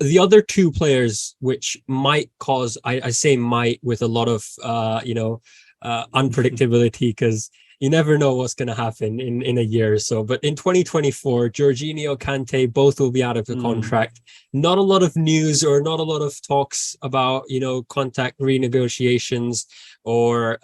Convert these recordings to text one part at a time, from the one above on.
the other two players, which might cause, I say might with a lot of unpredictability, because you never know what's going to happen in a year or so. But in 2024, Jorginho, Kante, both will be out of the contract. Not a lot of news or not a lot of talks about, contract renegotiations or,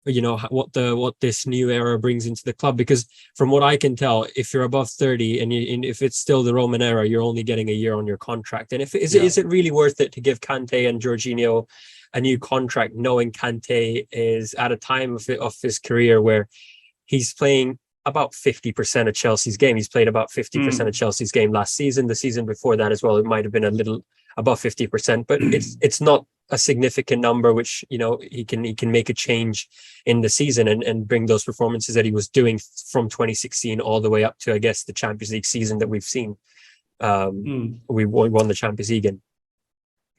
what this new era brings into the club. Because from what I can tell, if you're above 30 and if it's still the Roman era, you're only getting a year on your contract. And is it really worth it to give Kante and Jorginho a new contract, knowing Kante is at a time of his career where he's playing about 50% of Chelsea's game. He's played about 50% of Chelsea's game last season. The season before that as well, it might have been a little above 50%, but it's not a significant number, which he can make a change in the season and bring those performances that he was doing from 2016 all the way up to, I guess, the Champions League season that we've seen. We won the Champions League in.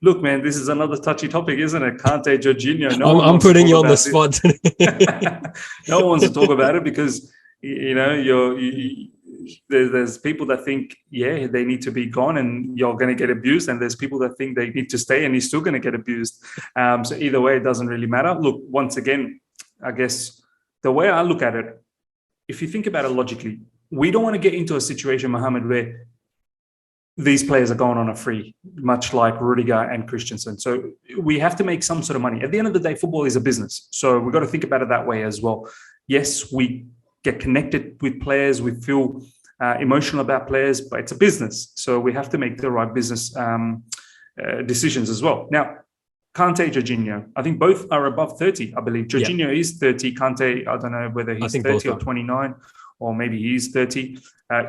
Look, man, this is another touchy topic, isn't it? Kante, Jorginho. I'm putting you on the spot. No one wants to talk about it because there's people that think they need to be gone and you're going to get abused, and there's people that think they need to stay and he's still going to get abused. So either way, it doesn't really matter. Look, once again, I guess the way I look at it, if you think about it logically, we don't want to get into a situation, Mohammed, where these players are going on a free, much like Rudiger and Christensen. So we have to make some sort of money. At the end of the day, football is a business. So we've got to think about it that way as well. Yes, we get connected with players. We feel emotional about players, but it's a business. So we have to make the right business decisions as well. Now, Kante, Jorginho, I think both are above 30, I believe. Jorginho is 30. Kante, I don't know whether he's 30 or 29. Or maybe he's 30.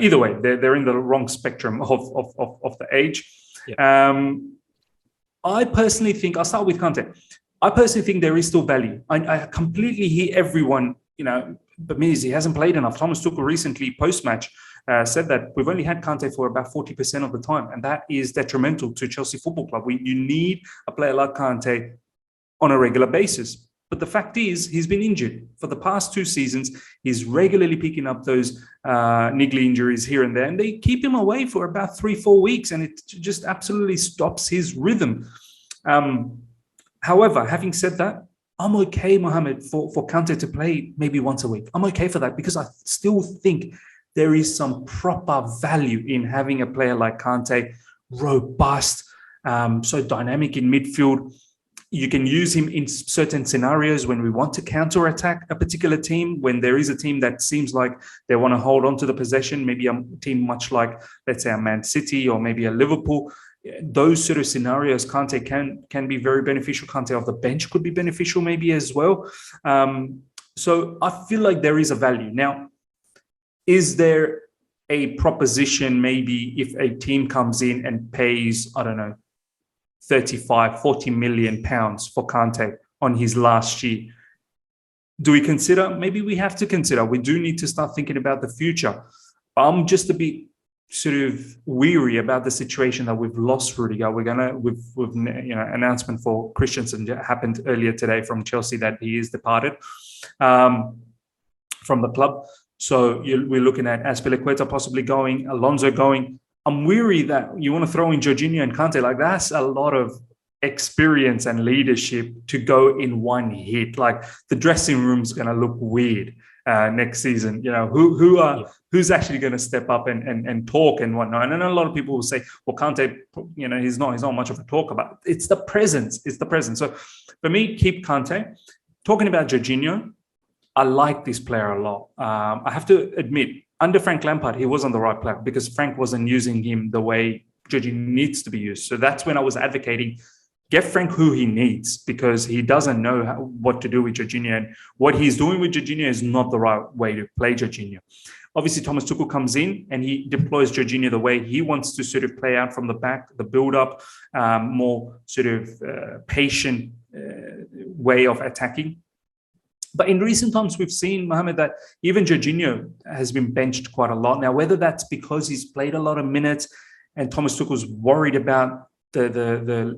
Either way, they're in the wrong spectrum of the age. I personally think, I'll start with Kante. I personally think there is still value. I completely hear everyone, but he hasn't played enough. Thomas Tuchel recently, post-match, said that we've only had Kante for about 40% of the time, and that is detrimental to Chelsea Football Club. You need a player like Kante on a regular basis. But the fact is, he's been injured. For the past 2 seasons, he's regularly picking up those niggly injuries here and there, and they keep him away for about 3-4 weeks, and it just absolutely stops his rhythm. However, having said that, I'm okay, Mohammed, for Kante to play maybe once a week. I'm okay for that because I still think there is some proper value in having a player like Kante, robust, so dynamic in midfield. You can use him in certain scenarios when we want to counter-attack a particular team, when there is a team that seems like they want to hold on to the possession, maybe a team much like, let's say, a Man City or maybe a Liverpool. Those sort of scenarios, Kante can be very beneficial. Kante off the bench could be beneficial maybe as well. So I feel like there is a value. Now, is there a proposition maybe if a team comes in and pays, I don't know, 35-40 million pounds for Kante on his last year? Do we consider? Maybe we have to consider. We do need to start thinking about the future. I'm just a bit sort of weary about the situation that we've lost Rudiger. We've announcement for Christensen happened earlier today from Chelsea that he is departed from the club. So we're looking at Azpilicueta possibly going, Alonso going. I'm weary that you want to throw in Jorginho and Kante. Like, that's a lot of experience and leadership to go in one hit. Like, the dressing room's going to look weird next season. Who's actually going to step up and talk and whatnot. And I know a lot of people will say, well, Kante, he's not much of a talker, but it's the presence. It's the presence. So for me, keep Kante. Talking about Jorginho, I like this player a lot. I have to admit, under Frank Lampard, he wasn't the right player because Frank wasn't using him the way Jorginho needs to be used. So that's when I was advocating, get Frank who he needs, because he doesn't know what to do with Jorginho. And what he's doing with Jorginho is not the right way to play Jorginho. Obviously, Thomas Tuchel comes in and he deploys Jorginho the way he wants to sort of play out from the back, the build-up, more sort of patient way of attacking. But in recent times, we've seen, Mohammed, that even Jorginho has been benched quite a lot. Now, whether that's because he's played a lot of minutes and Thomas Tuchel's worried about the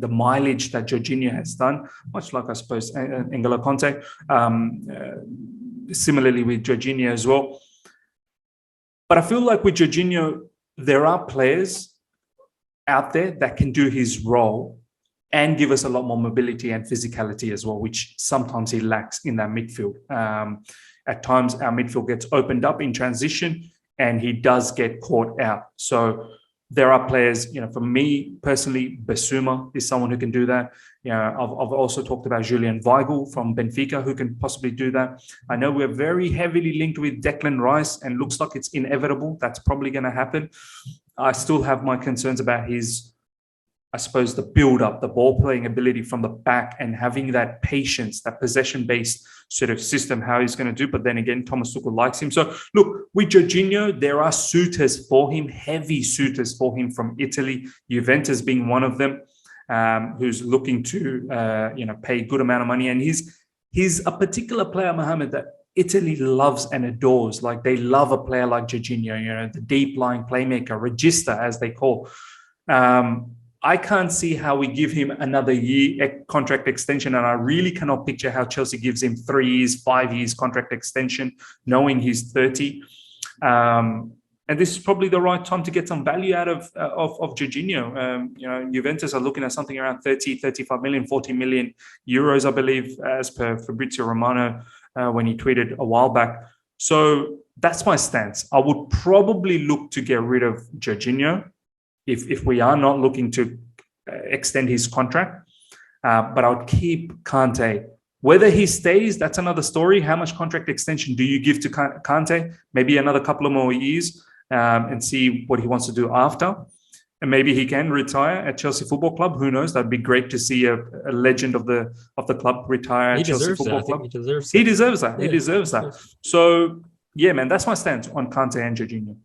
mileage that Jorginho has done, much like, I suppose, N'Golo Kante, similarly with Jorginho as well. But I feel like with Jorginho, there are players out there that can do his role and give us a lot more mobility and physicality as well, which sometimes he lacks in that midfield. At times, our midfield gets opened up in transition and he does get caught out. So there are players, for me personally, Basuma is someone who can do that. I've also talked about Julian Weigl from Benfica, who can possibly do that. I know we're very heavily linked with Declan Rice and looks like it's inevitable. That's probably going to happen. I still have my concerns about his, I suppose, the build-up, the ball-playing ability from the back and having that patience, that possession-based sort of system, how he's going to do. But then again, Thomas Tuchel likes him. So look, with Jorginho, there are suitors for him, heavy suitors for him from Italy, Juventus being one of them, who's looking to, pay a good amount of money. And he's a particular player, Mohamed, that Italy loves and adores. Like they love a player like Jorginho, the deep-lying playmaker, regista, as they call. I can't see how we give him another year contract extension. And I really cannot picture how Chelsea gives him 3 years, 5 years contract extension, knowing he's 30. And this is probably the right time to get some value out of Jorginho. Juventus are looking at something around 30, 35 million, 40 million euros, I believe, as per Fabrizio Romano when he tweeted a while back. So that's my stance. I would probably look to get rid of Jorginho if we are not looking to extend his contract, but I would keep Kante. Whether he stays, that's another story. How much contract extension do you give to Kante? Maybe another couple of more years and see what he wants to do after. And maybe he can retire at Chelsea Football Club. Who knows? That'd be great to see a legend of the club retire at Chelsea Football Club. He deserves that. Yeah, he deserves that. So, yeah, man, that's my stance on Kante and Jorginho.